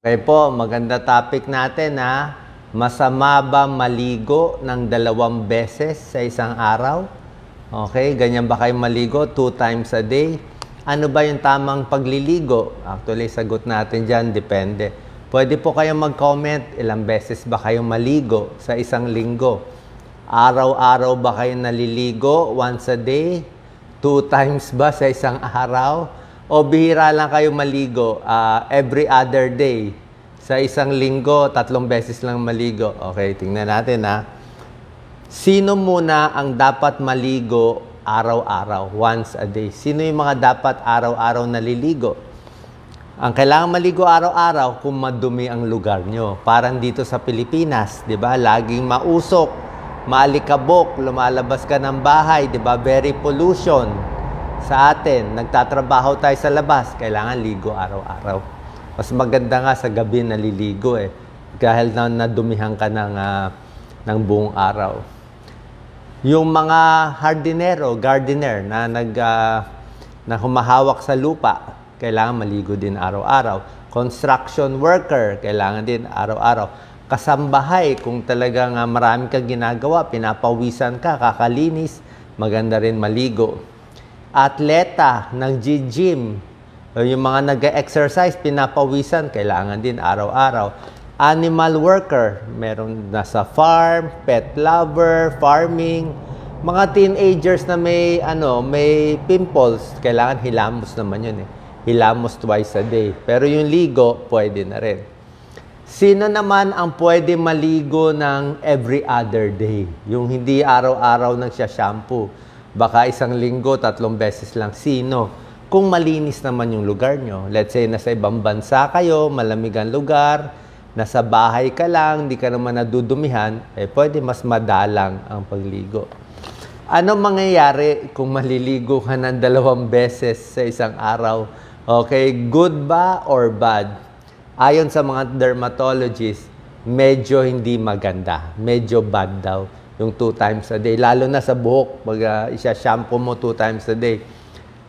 Okay po, maganda topic natin ha. Masama ba maligo ng 2 beses sa isang araw? Okay, ganyan ba kayo maligo 2 times a day? Ano ba yung tamang pagliligo? Actually, sagot natin dyan, depende. Pwede po kayong mag-comment, ilang beses ba kayong maligo sa isang linggo? Araw-araw ba kayo naliligo? Once a day? 2 times ba sa isang araw? O bihira lang kayo maligo every other day? Sa isang linggo, 3 beses lang maligo. Okay, tingnan natin ha. Sino muna ang dapat maligo araw-araw, once a day? Sino yung mga dapat araw-araw naliligo? Ang kailangan maligo araw-araw kung madumi ang lugar nyo. Parang dito sa Pilipinas, di ba? Laging mausok, maalikabok, lumalabas ka ng bahay, di ba? Very pollution. Sa atin, nagtatrabaho tayo sa labas, kailangan ligo araw-araw. Mas maganda nga sa gabi naliligo eh. Dahil nadumihan ka ng buong araw. Yung mga gardener na humahawak sa lupa, kailangan maligo din araw-araw. Construction worker, kailangan din araw-araw. Kasambahay, kung talagang marami kang ginagawa, pinapawisan ka, kakalinis, maganda rin maligo. Atleta ng gym, yung mga nag-exercise, pinapawisan, kailangan din araw-araw. Animal worker, meron nasa farm, pet lover, farming, mga teenagers na may pimples, kailangan hilamos naman yun eh. Hilamos twice a day. Pero yung ligo, pwede na rin. Sino naman ang pwede maligo ng every other day? Yung hindi araw-araw shampoo. Baka isang linggo, 3 beses lang. Sino? Kung malinis naman yung lugar nyo. Let's say, nasa ibang bansa kayo, malamig ang lugar, nasa bahay ka lang, hindi ka naman nadudumihan, pwede mas madalang ang pagligo. Ano mangyayari kung maliligo ka ng 2 beses sa isang araw? Okay, good ba or bad? Ayon sa mga dermatologists, medyo hindi maganda. Medyo bad daw. Yung 2 times a day. Lalo na sa buhok, pag isa-shampoo mo 2 times a day.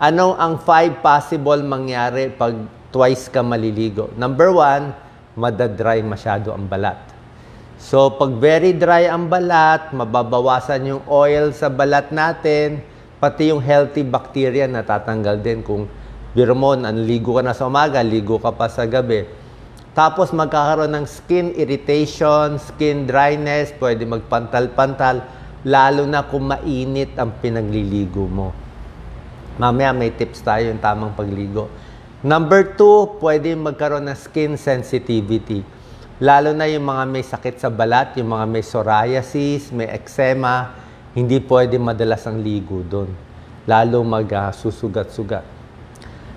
Ano ang 5 possible mangyari pag twice ka maliligo? Number 1, madadry masyado ang balat. So, pag very dry ang balat, mababawasan yung oil sa balat natin, pati yung healthy bacteria natatanggal din. Kung biro mo, ligo ka na sa umaga, ligo ka pa sa gabi. Tapos magkakaroon ng skin irritation, skin dryness, pwede magpantal-pantal, lalo na kung mainit ang pinagliligo mo. Mamaya may tips tayo yung tamang pagligo. Number 2, pwede magkaroon ng skin sensitivity. Lalo na yung mga may sakit sa balat, yung mga may psoriasis, may eczema, hindi pwede madalas ang ligo doon. Lalo magsusugat-sugat.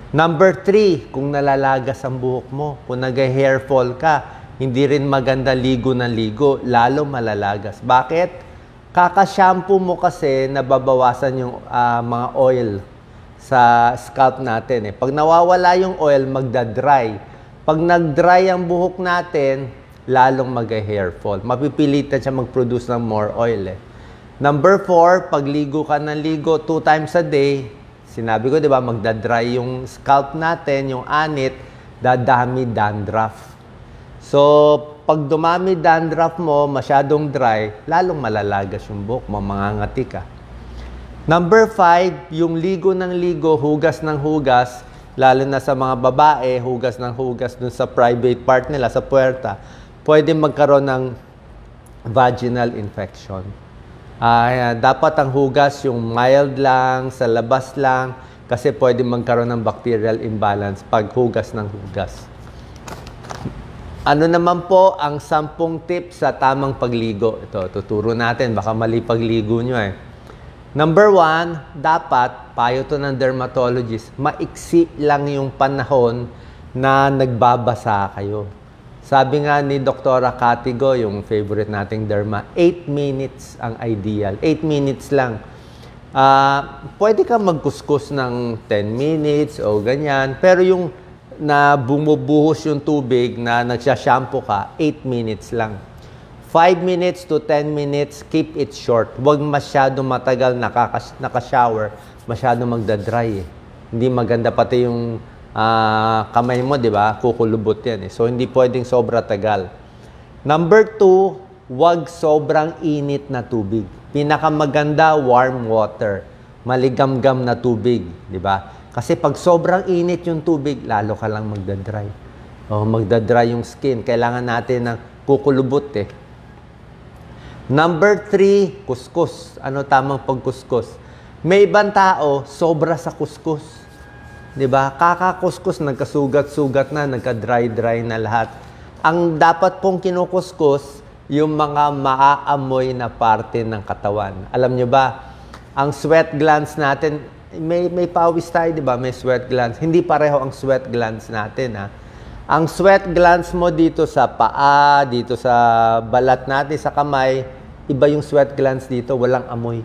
Number 3, kung nalalagas ang buhok mo, kung nag-hair fall ka, hindi rin maganda ligo ng ligo, lalo malalagas. Bakit? Kaka-shampoo mo kasi nababawasan yung mga oil sa scalp natin. Pag nawawala yung oil, magda-dry. Pag nag-dry ang buhok natin, lalong mag-hair fall. Mapipilitan siya mag-produce ng more oil. Number 4, pag ligo ka ng ligo 2 times a day, sinabi ko, di ba, magda-dry yung scalp natin, yung anit, dadami dandruff. So, pag dumami dandruff mo, masyadong dry, lalong malalagas yung buhok mo, mangangati ka. Number 5, yung ligo ng ligo, hugas ng hugas, lalo na sa mga babae, hugas ng hugas dun sa private part nila, sa puwerta, pwede magkaroon ng vaginal infection. Dapat ang hugas yung mild lang, sa labas lang, kasi pwede magkaroon ng bacterial imbalance pag hugas ng hugas. Ano naman po ang 10 tips sa tamang pagligo? Ito, tuturo natin, baka mali pagligo nyo Number 1, dapat, payo to ng dermatologist, maiksi lang yung panahon na nagbabasa kayo. Sabi nga ni Dr. Katigo, yung favorite nating derma, 8 minutes ang ideal. 8 minutes lang. Pwede ka magkuskus ng 10 minutes o ganyan. Pero yung na bumubuhos yung tubig na nagsashampoo ka, 8 minutes lang. 5 minutes to 10 minutes, keep it short. Huwag masyado matagal nakashower, masyado magdadry. Hindi maganda pati yung kamay mo, di ba? Kukulubot yan eh. So, hindi pwedeng sobra tagal. Number 2, wag sobrang init na tubig. Pinakamaganda, warm water. Maligamgam na tubig, di ba? Kasi pag sobrang init yung tubig, lalo ka lang magdadry. Magdadry yung skin. Kailangan natin ng kukulubot eh. Number 3, kuskus. Ano tamang pagkuskus? May ibang tao, sobra sa kuskus. Diba? Kakakuskus, nagkasugat-sugat na, nagka-dry-dry na lahat. Ang dapat pong kinukuskus, yung mga maaamoy na parte ng katawan. Alam nyo ba, ang sweat glands natin, may pawis tayo, diba? May sweat glands. Hindi pareho ang sweat glands natin, ha? Ang sweat glands mo dito sa paa, dito sa balat natin, sa kamay, iba yung sweat glands dito, walang amoy.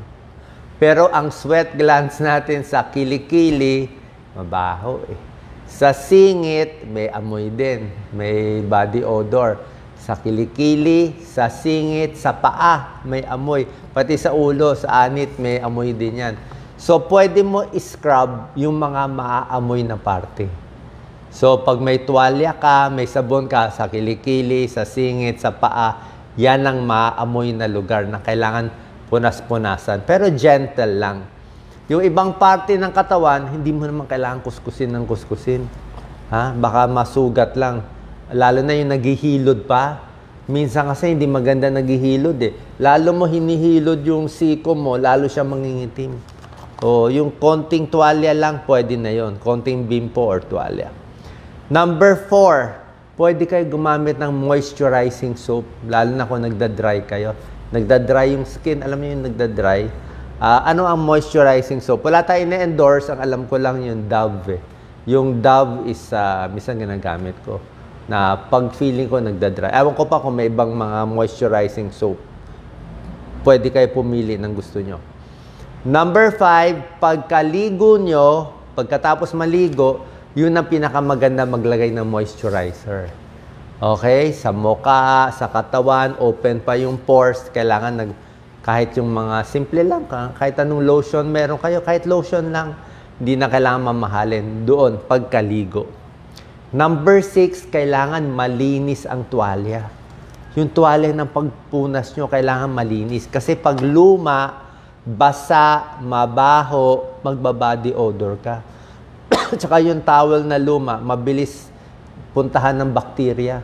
Pero ang sweat glands natin sa kilikili, mabaho eh. Sa singit, may amoy din, may body odor. Sa kilikili, sa singit, sa paa, may amoy. Pati sa ulo, sa anit, may amoy din yan. So, pwede mo i-scrub yung mga maaamoy na parte. So, pag may tuwalya ka, may sabon ka sa kilikili, sa singit, sa paa, yan ang maaamoy na lugar na kailangan punas-punasan. Pero gentle lang. Yung ibang parte ng katawan, hindi mo naman kailangan kuskusin ng kuskusin. Ha? Baka masugat lang. Lalo na yung naghihilod pa. Minsan kasi hindi maganda naghihilod eh. Lalo mo hinihilod yung siko mo, lalo siya mangingitim. O yung konting tuwalya lang, pwede na yon. Konting bimpo or tuwalya. Number 4, pwede kayo gumamit ng moisturizing soap, lalo na kung nagda-dry kayo. Nagda-dry yung skin, alam niyo yung nagda-dry. Ano ang moisturizing soap? Wala tayo na-endorse, ang alam ko lang yung Dove. Yung Dove is, minsan ginagamit ko, na pag feeling ko nagda-dry. Ewan ko pa kung may ibang mga moisturizing soap. Pwede kayo pumili ng gusto nyo. Number 5, pagkaligo nyo, pagkatapos maligo, yun ang pinakamaganda maglagay ng moisturizer. Okay? Sa mukha, sa katawan, open pa yung pores. Kailangan kahit yung mga simple lang, kahit anong lotion meron kayo, kahit lotion lang, hindi na kailangan mamahalin doon pagkaligo. Number 6, kailangan malinis ang tuwalya. Yung tuwalya ng pagpunas nyo, kailangan malinis. Kasi pag luma, basa, mabaho, magbabody odor ka. Tsaka yung towel na luma, mabilis puntahan ng bakterya.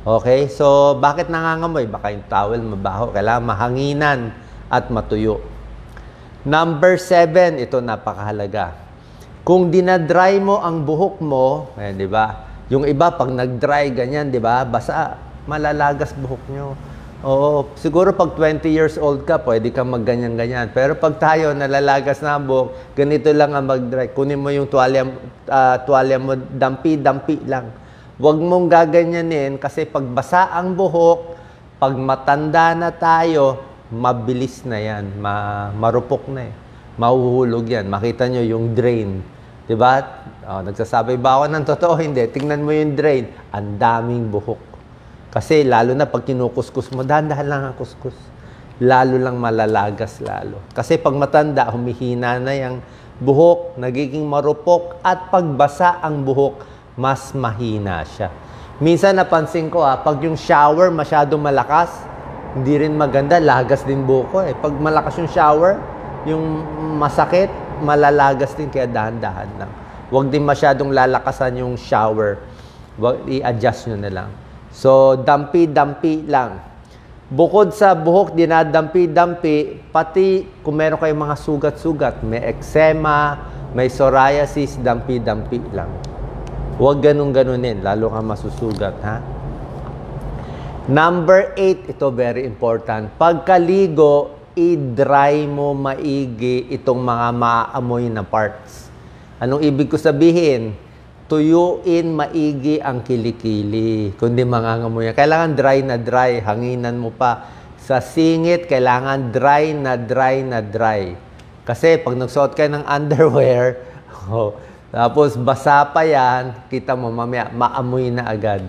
Okay? So, bakit nangangamoy? Baka yung towel mabaho. Kailangan mahanginan at matuyo. Number 7, ito napakahalaga. Kung dinadry mo ang buhok mo, ayan, di ba? Yung iba, pag nag-dry, ganyan, di ba? Basa, malalagas buhok nyo. Oo, siguro pag 20 years old ka, pwede kang magganyan-ganyan. Pero pag tayo, nalalagas na ang buhok, ganito lang ang mag-dry. Kunin mo yung tuwalya mo, dampi-dampi lang. Huwag mong gaganyanin kasi pag basa ang buhok, pag matanda na tayo, mabilis na yan. Marupok na eh. Mahuhulog yan. Makita nyo yung drain. Diba? Nagsasabi ba ako ng totoo? Hindi. Tingnan mo yung drain. Ang daming buhok. Kasi lalo na pag kinukuskus mo, dahan-dahan lang ang kuskus. Lalo lang malalagas lalo. Kasi pag matanda, humihina na yung buhok, nagiging marupok, at pagbasa ang buhok, mas mahina siya. Minsan napansin ko, pag yung shower masyadong malakas, hindi rin maganda, lagas din buhok ko eh. Pag malakas yung shower, yung masakit, malalagas din, kaya dahan-dahan lang. Huwag din masyadong lalakasan yung shower. I-adjust nyo na lang. So, dampi-dampi lang. Bukod sa buhok, dinadampi-dampi, pati kung meron kayong mga sugat-sugat, may eczema, may psoriasis, dampi-dampi lang. Huwag ganun-ganunin, lalo ka masusugat, ha? Number 8, ito very important. Pagkaligo, i-dry mo maigi itong mga maamoy na parts. Anong ibig ko sabihin? Tuyuin maigi ang kilikili, kundi mangangamoy. Kailangan dry na dry, hanginan mo pa. Sa singit, kailangan dry na dry na dry. Kasi pag nagsuot kayo ng underwear, tapos basa pa yan, kita mo mamaya, maamoy na agad.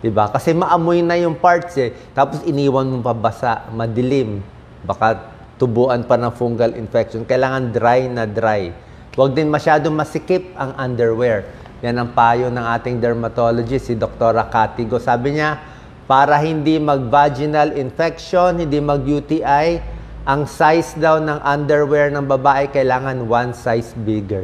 Diba? Kasi maamoy na yung parts eh. Tapos iniwan mo pa basa, madilim. Baka tubuan pa ng fungal infection. Kailangan dry na dry. Huwag din masyadong masikip ang underwear. Yan ang payo ng ating dermatologist, si Dr. Catigo. Sabi niya, para hindi mag-vaginal infection, hindi mag-UTI, ang size daw ng underwear ng babae kailangan 1 size bigger.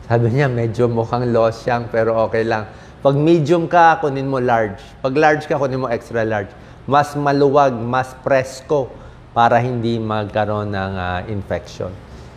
Sabi niya, medyo mukhang losyang pero okay lang. Pag medium ka, kunin mo large. Pag large ka, kunin mo extra large. Mas maluwag, mas presko para hindi magkaroon ng infection.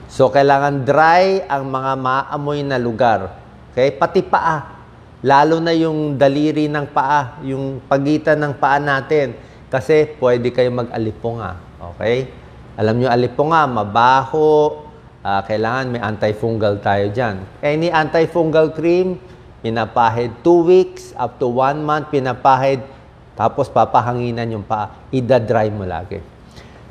So, kailangan dry ang mga maamoy na lugar. Okay? Pati paa. Lalo na yung daliri ng paa, yung pagitan ng paa natin. Kasi pwede kayo mag-alipunga. Okay? Alam nyo, alipunga, mabaho. Kailangan may antifungal tayo dyan. Any antifungal cream, pinapahid 2 weeks up to 1 month, pinapahid, tapos papahanginan yung paa. Ida-dry mo lagi.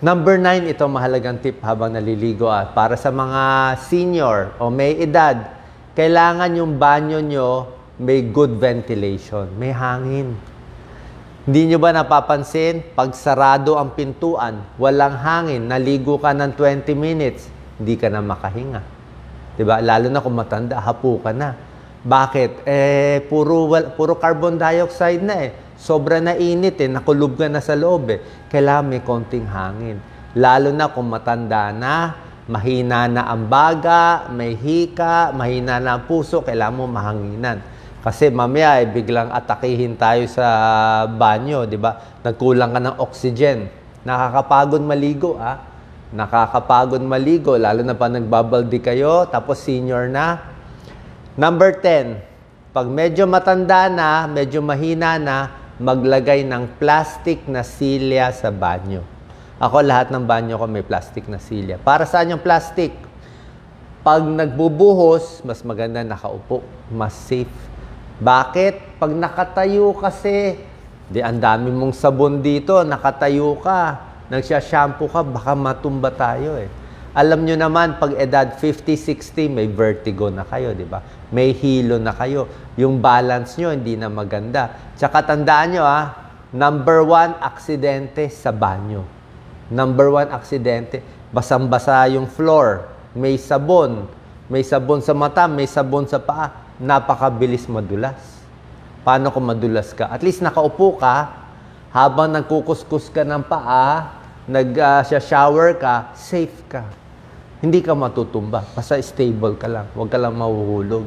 Number 9, ito mahalagang tip habang naliligo. Para sa mga senior o may edad, kailangan yung banyo nyo may good ventilation, may hangin. Hindi nyo ba napapansin, pag sarado ang pintuan, walang hangin, naligo ka ng 20 minutes, hindi ka na makahinga. Diba? Lalo na kung matanda, hapo ka na. Bakit? Puro carbon dioxide na eh. Sobra na init eh, nakulob ka na sa loob eh. Kailangan may konting hangin. Lalo na kung matanda na, mahina na ang baga, may hika, mahina na ang puso, kailangan mo mahanginan. Kasi mamaya biglang atakihin tayo sa banyo, di ba? Nagkulang ka ng oxygen. Nakakapagod maligo, Nakakapagod maligo, lalo na pa nagbabaldi kayo, tapos senior na. Number 10, pag medyo matanda na, medyo mahina na, maglagay ng plastic na silya sa banyo. Ako, lahat ng banyo ko may plastic na silya. Para saan yung plastic? Pag nagbubuhos, mas maganda nakaupo. Mas safe. Bakit? Pag nakatayo kasi, ang dami mong sabon dito, nakatayo ka, nagsya-shampoo ka, baka matumba tayo eh. Alam nyo naman, pag edad 50, 60, may vertigo na kayo, di ba? May hilo na kayo. Yung balance nyo, hindi na maganda. Tsaka tandaan nyo, number 1, aksidente sa banyo. Number 1, aksidente. Basang-basa yung floor. May sabon. May sabon sa mata, may sabon sa paa. Napakabilis madulas. Paano kung madulas ka? At least nakaupo ka, habang nagkukuskus ka ng paa, nag-shower ka, safe ka. Hindi ka matutumba. Basta stable ka lang. Huwag ka lang mahuhulog.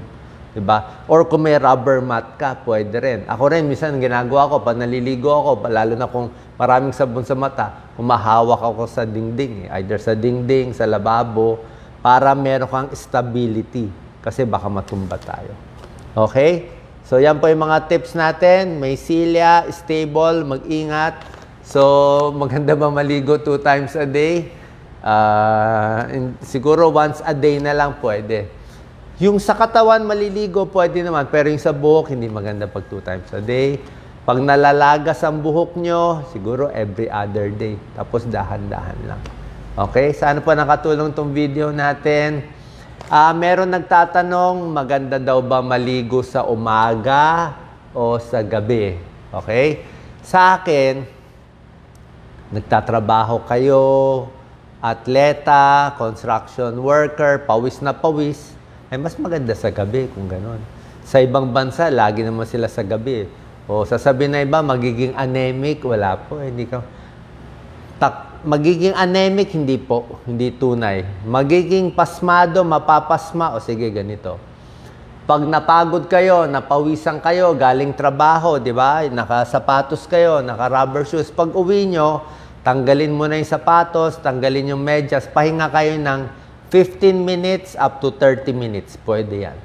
Diba? Or kung may rubber mat ka, pwede rin. Ako rin, minsan ginagawa ko, pag naliligo ako, lalo na kung maraming sabon sa mata, humahawak ako sa dingding. Either sa dingding, sa lababo, para meron kang stability. Kasi baka matumba tayo. Okay? So, yan po yung mga tips natin. May silya, stable, mag-ingat. So, maganda ba maligo 2 times a day? Siguro once a day na lang pwede. Yung sa katawan maliligo, pwede naman. Pero yung sa buhok, hindi maganda pag 2 times a day. Pag nalalagas ang buhok nyo, siguro every other day. Tapos dahan-dahan lang. Okay? Sana po nakatulong tong video natin. Meron nagtatanong, maganda daw ba maligo sa umaga o sa gabi? Okay? Sa akin, nagtatrabaho kayo, atleta, construction worker, pawis na pawis, ay mas maganda sa gabi kung gano'n. Sa ibang bansa, lagi naman sila sa gabi. O sasabihin na iba, magiging anemic, wala po. Hindi ka... Magiging anemic, hindi po. Hindi tunay. Magiging pasmado, mapapasma, o sige, ganito. Pag napagod kayo, napawisan kayo, galing trabaho, di ba? Nakasapatos kayo, naka-rubber shoes. Pag uwi nyo, tanggalin mo na yung sapatos, tanggalin yung medyas, pahinga kayo ng 15 minutes up to 30 minutes. Pwede yan.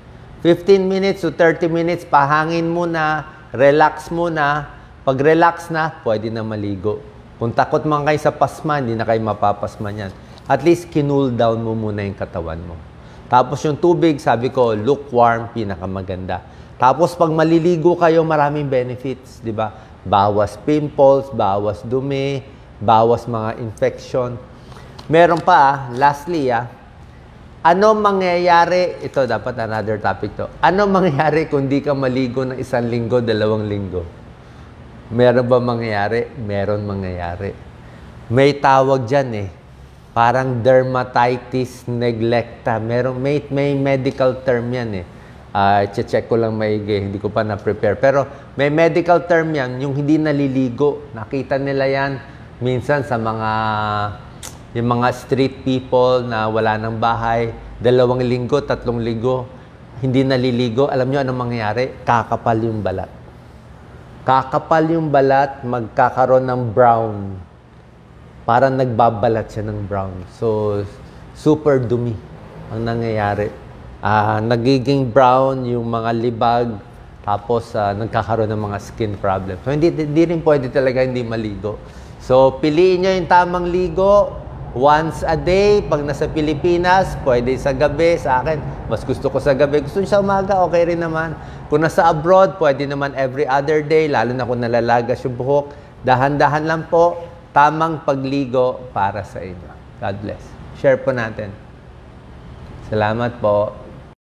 15 minutes to 30 minutes, pahangin muna, relax muna. Pag relax na, pwede na maligo. Kung takot man kayo sa pasma, hindi na kayo mapapasma yan. At least, kinul down mo muna yung katawan mo. Tapos yung tubig, sabi ko, lukewarm, pinakamaganda. Tapos pag maliligo kayo, maraming benefits, di ba? Bawas pimples, bawas dumi, bawas mga infection. Meron pa, lastly, ano mangyayari, ito dapat another topic to. Ano mangyayari kung di ka maligo ng 1 linggo, 2 linggo? Meron ba mangyayari? Meron mangyayari. May tawag dyan Parang dermatitis neglecta. May medical term yan check ko lang maigi, hindi ko pa na-prepare. Pero may medical term yan, yung hindi naliligo. Nakita nila yan minsan sa yung mga street people na wala ng bahay, 2 linggo, 3 linggo, hindi naliligo. Alam nyo anong mangyayari? Kakapal yung balat. Kakapal yung balat, magkakaroon ng brown. Parang nagbabalat siya ng brown. So, super dumi ang nangyayari. Nagiging brown yung mga libag, tapos nagkakaroon ng mga skin problem. So, hindi rin pwede talaga hindi maligo. So, piliin nyo yung tamang ligo. Once a day, pag nasa Pilipinas, pwede sa gabi. Sa akin, mas gusto ko sa gabi. Gusto nyo sa umaga, okay rin naman. Kung nasa abroad, pwede naman every other day, lalo na kung nalalagas yung buhok. Dahan-dahan lang po, tamang pagligo para sa inyo. God bless. Share po natin. Salamat po.